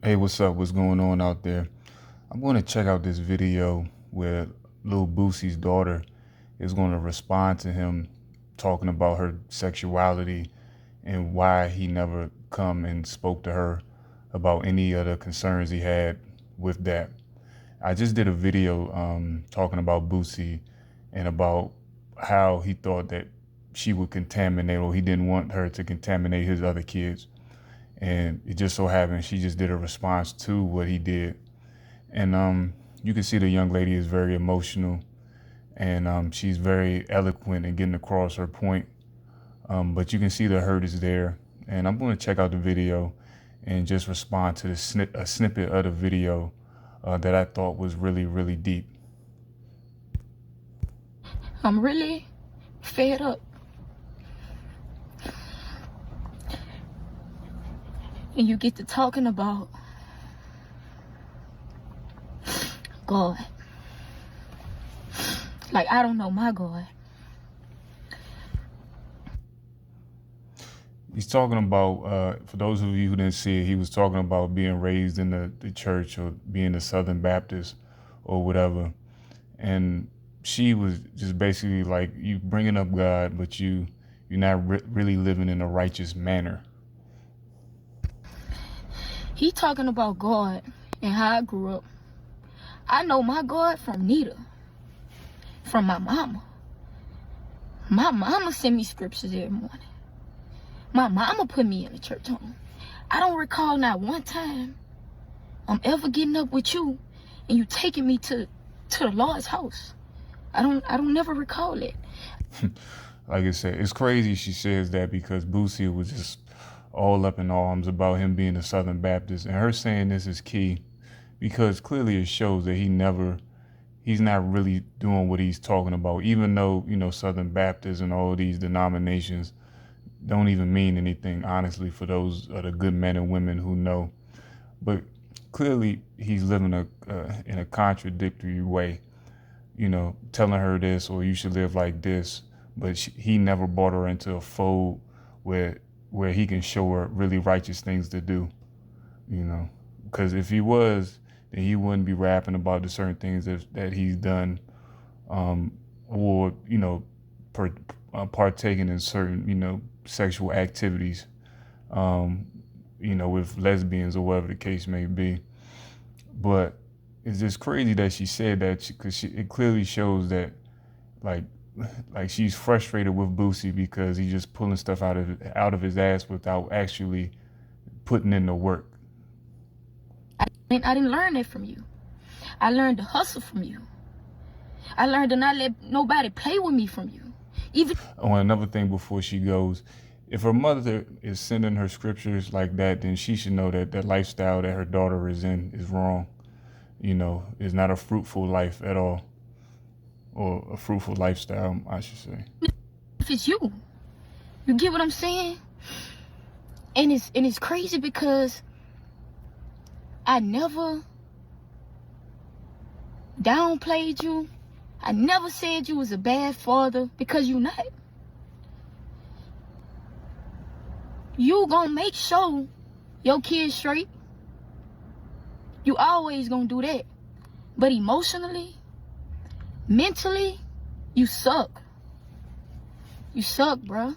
Hey, what's up? What's going on out there? I'm going to check out this video where little Boosie's daughter is going to respond to him talking about her sexuality and why he never come and spoke to her about any of the concerns he had with that. I just did a video talking about Boosie and about how he thought that she would contaminate, or he didn't want her to contaminate his other kids. And it just so happened she just did a response to what he did. And you can see the young lady is very emotional, and she's very eloquent in getting across her point. But you can see the hurt is there. And I'm going to check out the video and just respond to a snippet of the video that I thought was really, really deep. I'm really fed up. And you get to talking about God. Like, I don't know my God. He's talking about, for those of you who didn't see it, he was talking about being raised in the church or being a Southern Baptist or whatever. And she was just basically like, you bringing up God, but you're not really living in a righteous manner. He talking about God and how I grew up. I know my God from Nita, from my mama. My mama sent me scriptures every morning. My mama put me in the church home. I don't recall not one time I'm ever getting up with you and you taking me to the Lord's house. I don't never recall it. Like I said, it's crazy she says that because Boosie was just all up in arms about him being a Southern Baptist, and her saying this is key because clearly it shows that he's not really doing what he's talking about, even though, Southern Baptists and all these denominations don't even mean anything, honestly, for those are the good men and women who know. But clearly he's living in a contradictory way, telling her this, or you should live like this, but he never brought her into a fold where he can show her really righteous things to do, because if he was, then he wouldn't be rapping about the certain things that he's done, or partaking in certain sexual activities, with lesbians or whatever the case may be. But it's just crazy that she said that because it clearly shows that like she's frustrated with Boosie because he's just pulling stuff out of his ass without actually putting in the work. I didn't learn that from you. I learned to hustle from you. I learned to not let nobody play with me from you. Another thing before she goes, if her mother is sending her scriptures like that, then she should know that the lifestyle that her daughter is in is wrong. Is not a fruitful life at all, or a fruitful lifestyle, I should say. If it's you get what I'm saying? And it's crazy because I never downplayed you. I never said you was a bad father, because you not. You gonna make sure your kid's straight. You always gonna do that. But emotionally, mentally, you suck. You suck, bruh.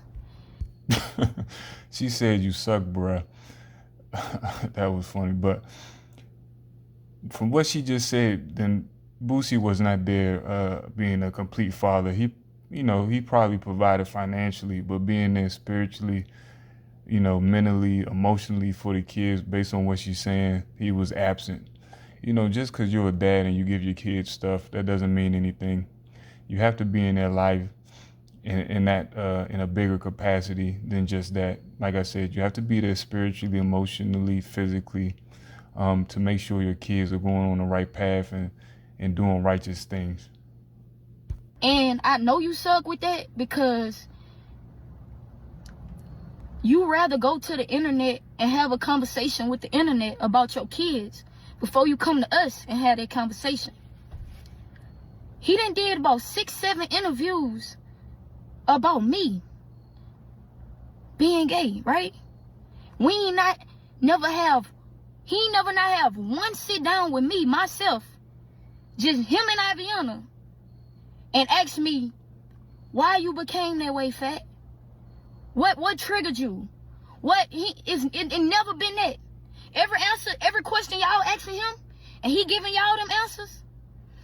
She said you suck, bruh. That was funny. But from what she just said, then Boosie was not there being a complete father. He probably provided financially, but being there spiritually, mentally, emotionally for the kids, based on what she's saying, he was absent. Just because you're a dad and you give your kids stuff, that doesn't mean anything. You have to be in their life in a bigger capacity than just that. Like I said, you have to be there spiritually, emotionally, physically, to make sure your kids are going on the right path and doing righteous things. And I know you suck with that because you rather go to the internet and have a conversation with the internet about your kids before you come to us and have that conversation. He done did about 6-7 interviews about me being gay, right? We ain't not never have He ain't never not have one sit down with me, myself, just him and Iviona, and ask me why you became that way, Fat. What triggered you? It never been that. Every answer, every question y'all asking him, and he giving y'all them answers.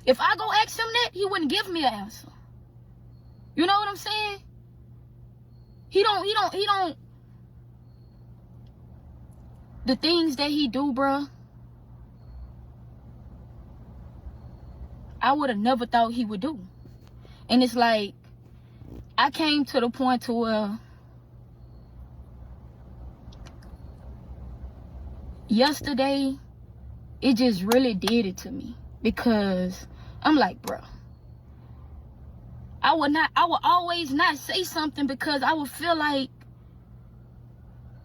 If I go ask him that, he wouldn't give me an answer. You know what I'm saying? He don't. The things that he do, bruh, I would have never thought he would do. And it's like, I came to the point to where yesterday, it just really did it to me. Because I'm like, bro, I would always not say something because I would feel like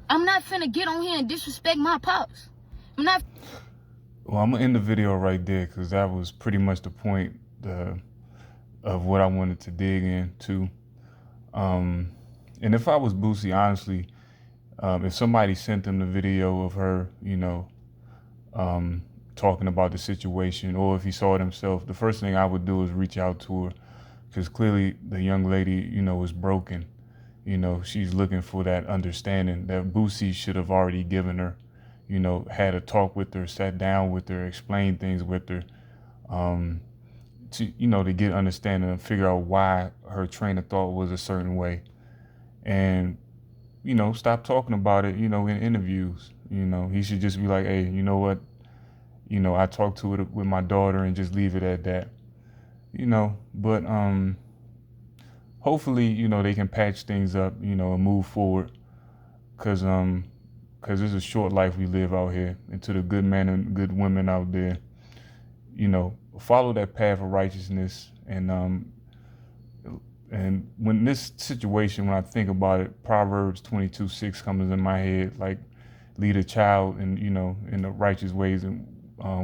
I'm not finna get on here and disrespect my pops. I'm not. Well, I'm gonna end the video right there because that was pretty much the point of what I wanted to dig into. And if I was Boosie, honestly, if somebody sent them the video of her, talking about the situation, or if he saw it himself, the first thing I would do is reach out to her, because clearly the young lady, is broken. She's looking for that understanding that Boosie should have already given her, had a talk with her, sat down with her, explained things with her, to get understanding and figure out why her train of thought was a certain way. And, stop talking about it, in interviews. He should just be like, hey, you know what? I talked to it with my daughter and just leave it at that. But hopefully, they can patch things up, and move forward. Cause it's a short life we live out here. And to the good men and good women out there, follow that path of righteousness. And when this situation, when I think about it, Proverbs 22:6 comes in my head, like, lead a child in, in the righteous ways in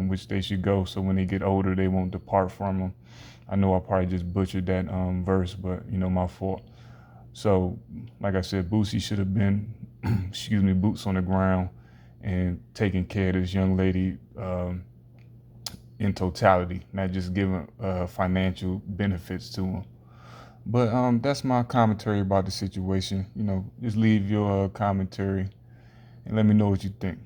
which they should go, so when they get older, they won't depart from them. I know I probably just butchered that verse, but, my fault. So, like I said, Boosie should have been, boots on the ground and taking care of this young lady in totality, not just giving financial benefits to him. But that's my commentary about the situation. Just leave your commentary and let me know what you think.